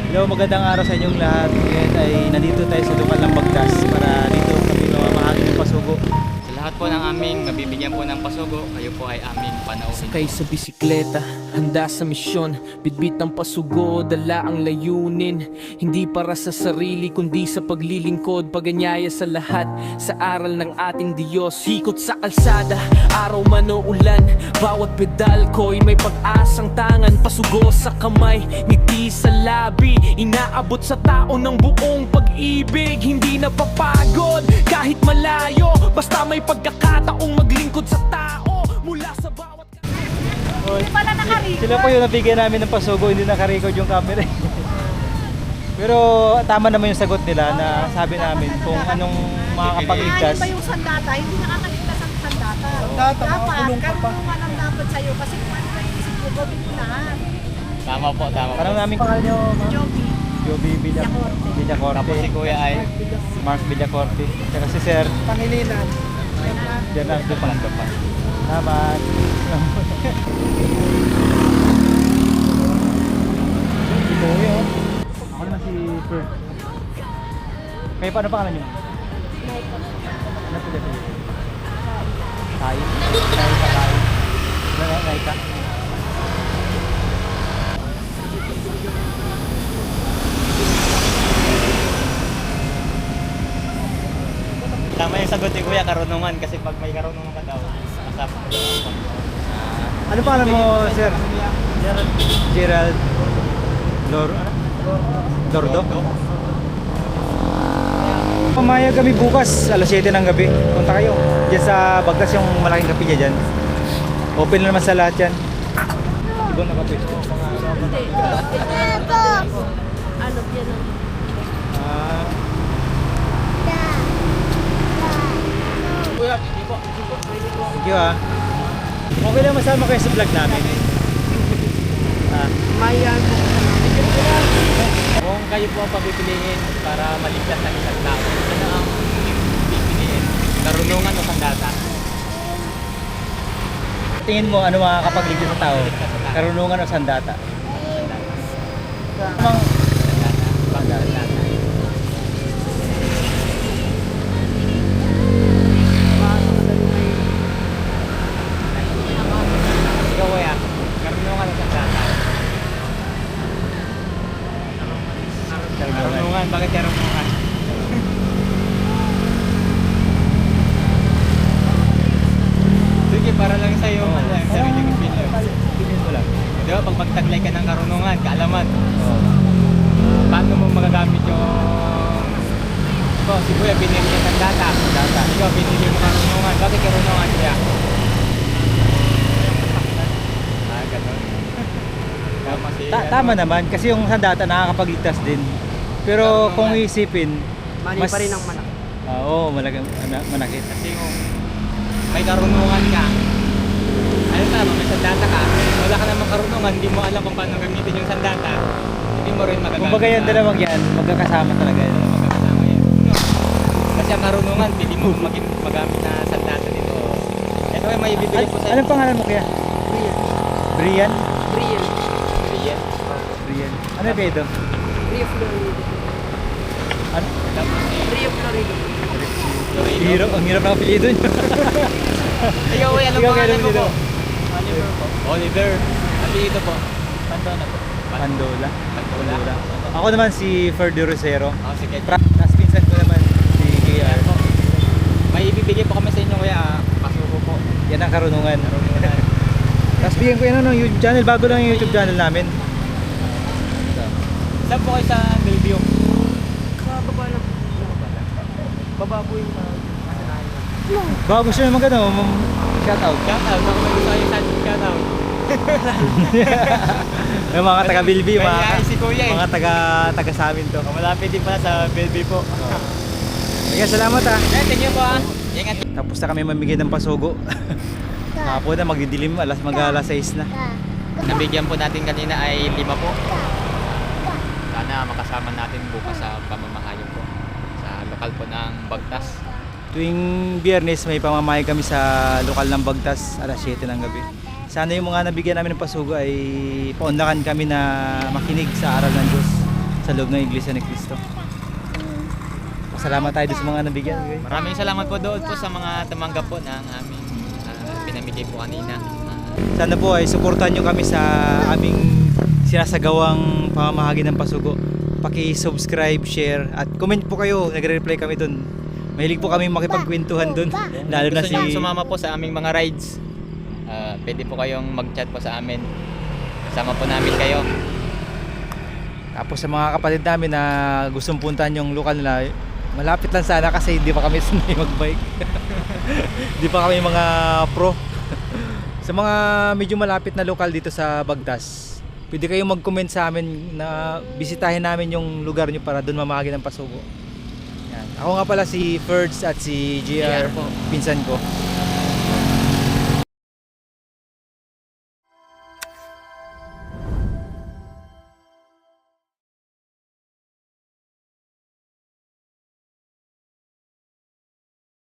Hello, magandang araw sa inyong lahat. Ngayon ay nandito tayo sa lokal ng Bagtas para dito kami mamamahagi ng pasugo. Sa lahat po ng aming mabibigyan po ng pasugo, kayo po ay aming panauhin. Sakay sa bisikleta, handa sa misyon. Bitbit ng pasugo, dala ang layunin. Hindi para sa sarili, kundi sa paglilingkod. Paganyaya sa lahat, sa aral ng ating Diyos. Hikot sa kalsada, araw man o ulan. Bawat pedal ko'y may pag-asang tangan. Pasugo sa kamay, ngiti sa labi. Inaabot sa tao ng buong pag-ibig. Hindi napapagod, kahit malayo. Basta may pagkakataong maglingkod sa tao. Mula sa bawat... Pala naka-record. Sila po yung nabigyan namin ng pasugo, hindi naka-record yung camera. Pero tama naman yung sagot nila na sabi namin kung anong makakapagligtas. Ay, iba yung sandata, hindi nakakaligtas ang sandata. Sandata, makakulong ka pa. Karoon ang dapat sa'yo kasi kung ano na yung isip mo, gawin mo lahat. Tama po, tama po. Parang namin pangalan nyo, Joby, Joby Villacorte. Villacorte. Tapos si Kuya ay Mark Villacorte. Tsaka si Sir Pangilinan. Bernardo Palangga pa. Salamat. Ito yun. Ako naman si Per. Kayo paano pangalan nyo? Ano po dito? Kain? Kain pa kain. Kain ka? Tama yung sagot ni Kuya, karunungan. Kasi pag may karunungan ka daw, kasama mo daw ang Panginoon. Ano pangalan mo, Sir? Gerald. Lordo? Pumayag kami bukas, alas 7 ng gabi. Punta kayo. Diyan sa Bagtas yung malaking kapilya dyan. Open na naman sa lahat yan. Doon nakapwesto. Hindi. Ano yan? Ah, Kuya, hindi po. thank you ah. Okay lang masama kayo sa vlog namin. Ah, Mayan. Kung kayo po ang pagpipiliin para maligtas ang isang tao, ano ang pipiliin? Karunungan o sandata? tingin mo ano makakapagligtas sa tao? Karunungan o sandata? Tamang Sandata. Ikaw Kuya, karunungan o sandata? Karunungan, bakit karunungan? Sige, para lang sa'yo, ano lang, sariling opinion. tingin ko lang. Di ba, pag magtaglay ka ng karunungan, kaalaman, Oh. paano mo magagamit yung... Ito, si Kuya, binili niya ng data. Ikaw, binili mo karunungan. Bakit karunungan siya? Ah, ganun. Tama si... Tama naman kasi yung sandata nakakapagligtas din. Pero Karunungan. kung isipin, Mali pa rin ang manak. Oo, manakit. Kasi kung may karunungan ka, ano tama, may sandata ka, wala ka namang karunungan, hindi mo alam kung paano gamitin yung sandata, hindi mo rin magagamit. Kumbaga yan dalawang yan, magkakasama talaga yan. Magkakasama yan. Kasi ang karunungan, pili mo maging magamit na sandata dito. Ito ay may bibili po sa Anong pangalan mo kaya? Brian? Brian. Brian. Brian. Ano ba ito? Rio Florido. Ano? Tapos si Rio Florido. Loreno. Ang hirap ng apelyido niyo. Ikaw ay anong Ikaw, pangalan kailan mo dito? po? Oliver po. Oliver. At dito po? Pandola po. Pandola. Pandola. Ako naman si Ferdy Rosero. Oh, sige. Tapos pinsan ko naman si KR. Po. May ibibigay po kami sa inyo kuya. Pasuko po. Yan ang karunungan. Karunungan. Tapos bigyan ko yan ng YouTube channel. Bago lang yung YouTube channel namin. Saan po kayo sa Bellevue? Baba lang. Baba po yung Baka gusto naman gano'n, shoutout. Shoutout. Baka may gusto kayo sa shoutout. Yung mga taga Bilby, May mga, nais si kuya eh. mga taga sa amin to. Malapit din pala sa Bellevue po. Kaya salamat ah. Thank you po ah. Ingat. Tapos na kami mamigay ng pasugo. Hapon na magdidilim, mag-alas 6 na. Nabigyan po natin kanina ay 5 po. Sana makasama natin bukas sa pamamahayag po. Sa lokal po ng Bagtas. Tuwing Biyernes may pamamahay kami sa lokal ng Bagtas alas 7 ng gabi. Sana yung mga nabigyan namin ng pasugo ay paunlakan kami na makinig sa aral ng Diyos. sa loob ng Iglesia ni Cristo. Salamat tayo doon sa mga nabigyan. Okay? Maraming salamat po doon po sa mga tumanggap po ng aming pinamigay po kanina. Sana po ay suportahan nyo kami sa aming sinasagawang pamamahagi ng pasugo. Paki-subscribe, share, at comment po kayo. Nagre-reply kami doon. Mahilig po kami makipagkwentuhan doon. Lalo na Gusto si... nyo sumama po sa aming mga rides, pwede po kayong mag-chat po sa amin. Kasama po namin kayo. Tapos sa mga kapatid namin na gustong puntahan yung lokal nila, malapit lang sana kasi hindi pa kami sanay magbike. Hindi pa kami mga pro. Sa mga medyo malapit na lokal dito sa Bagtas, pwede kayong mag-comment sa amin na bisitahin namin yung lugar nyo para doon mamahagi ng pasugo. Yan. Ako nga pala si Ferds at si JR, JR po. pinsan ko.